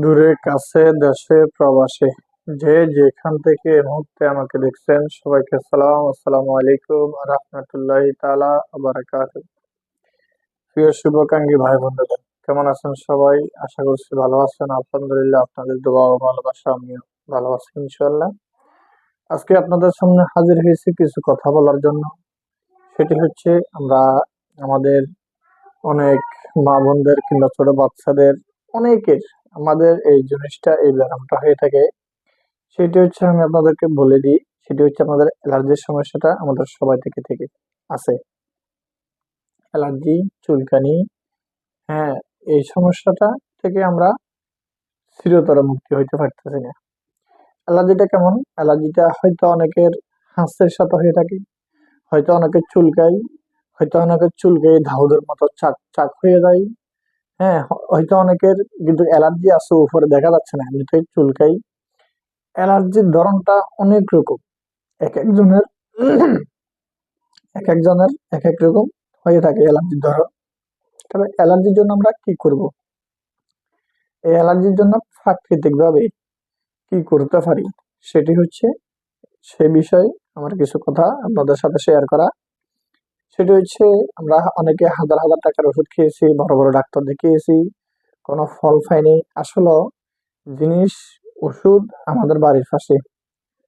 দূরে কাছে দেশে প্রবাসে যে যেখান থেকে এই মুহূর্তে আমাকে দেখছেন সবাইকে আসসালামু আলাইকুম রাহমাতুল্লাহি তাআলা ওয়া বারাকাতুহু। প্রিয় শুভাকাঙ্ক্ষী ভাই বোনেরা, কেমন আছেন সবাই? আশা করছি ভালো আছেন। আলহামদুলিল্লাহ, আপনাদের দোয়া ও ভালোবাসা আমিও ভালো আছি ইনশাআল্লাহ। আজকে আপনাদের সামনে হাজির হয়েছি কিছু কথা বলার জন্য। সেটি হচ্ছে আমরা আমাদের অনেক মা বোনদের কিংবা ছোট বাচ্চাদের অনেকের আমাদের এই জিনিসটা এই ব্যায়ামটা হয়ে থাকে। সেটি হচ্ছে আমি আপনাদেরকে বলে দিই, সেটি হচ্ছে আমাদের অ্যালার্জির সমস্যাটা আমাদের সবাই থেকে থেকে আছে। অ্যালার্জি, চুলকানি, হ্যাঁ, এই সমস্যাটা থেকে আমরা চিরতরে মুক্তি হইতে পারতেছি না। অ্যালার্জিটা কেমন? অ্যালার্জিটা হয়তো অনেকের হাঁসের সাথে হয়ে থাকে, হয়তো অনেকের চুলকাই, হয়তো অনেকের চুলকাই ধাউদের মতো চাক চাক হয়ে যায়। হ্যাঁ, হয়তো অনেকের কিন্তু অ্যালার্জি আছে উপরে দেখা যাচ্ছে না, এমনিতেই চুলকাই। অ্যালার্জির ধরনটা অনেক রকম, এক একজনের এক একজনের এক এক রকম হয়ে থাকে অ্যালার্জির ধরন। তবে অ্যালার্জির জন্য আমরা কি করব? এই অ্যালার্জির জন্য প্রাকৃতিক ভাবে কি করতে পারি, সেটি হচ্ছে সে বিষয়ে আমার কিছু কথা আপনাদের সাথে শেয়ার করা। সেটি হচ্ছে আমরা অনেকে হাজার হাজার টাকার ওষুধ খেয়েছি, বড় বড় ডাক্তার দেখিয়েছি, কোনো ফল পাইনি। আসলে জিনিস, ওষুধ আমাদের বাড়ির পাশে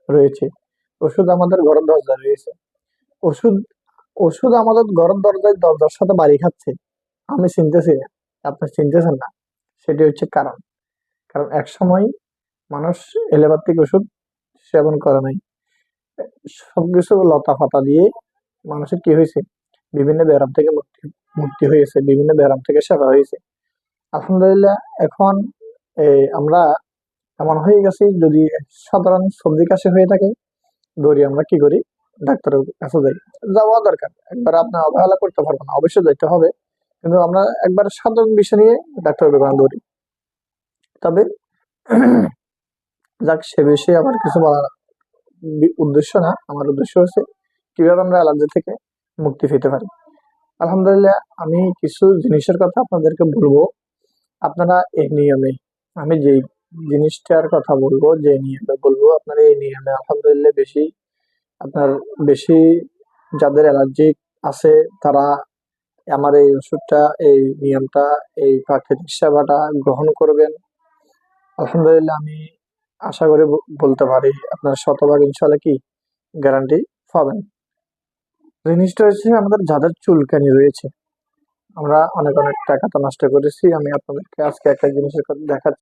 রয়েছে, ওষুধ আমাদের ঘরের দরজায় রয়েছে। ওষুধ ওষুধ আমাদের ঘরের দরজার সাথে বাড়ি খাচ্ছে, আমি চিনতেছি না, আপনি চিনতেছেন না। সেটি হচ্ছে কারণ, কারণ এক সময় মানুষ এলোপ্যাথিক ওষুধ সেবন করে নাই, সবকিছু লতা পাতা দিয়ে মানুষের কি হয়েছে, বিভিন্ন ব্যারাম থেকে মুক্তি মুক্তি হয়েছে, বিভিন্ন ব্যারাম থেকে সেবা হয়েছে। আলহামদুলিল্লাহ। এখন আমরা এমন হয়ে গেছি, যদি সাধারণ সর্দি কাশি হয়ে থাকে, দৌড়ি আমরা কি করি, ডাক্তারের কাছে যাই। যাওয়া দরকার, একবার আপনি অবহেলা করতে পারবেন না, অবশ্যই যেতে হবে, কিন্তু আমরা একবার সাধারণ বিষয় নিয়ে ডাক্তারের দোকানে দৌড়ি। তবে যাক, সে বিষয়ে আমার কিছু বলার উদ্দেশ্য না। আমার উদ্দেশ্য হচ্ছে কিভাবে আমরা অ্যালার্জি থেকে মুক্তি পেতে পারি। আলহামদুলিল্লাহ, আমি কিছু জিনিসের কথা আপনাদেরকে বলবো। আপনারা এই নিয়মে, আমি যে জিনিসটার কথা বলবো, যে নিয়মে বলবো, আপনারা এই নিয়মে আলহামদুলিল্লাহ আপনার বেশি যাদের অ্যালার্জি আছে তারা আমার এই ওষুধটা, এই নিয়মটা, এই প্রাকৃতিক সেবাটা গ্রহণ করবেন। আলহামদুলিল্লাহ, আমি আশা করে বলতে পারি আপনার শতভাগ ইনশাল্লাহ কি গ্যারান্টি পাবেন। জিনিসটা হচ্ছে আমাদের যাদের চুলকানি রয়েছে, আমরা অনেক অনেক টাকা তো নষ্ট করেছি। আমি আপনাদেরকে আজকে একটা জিনিসের কথা দেখাচ্ছি।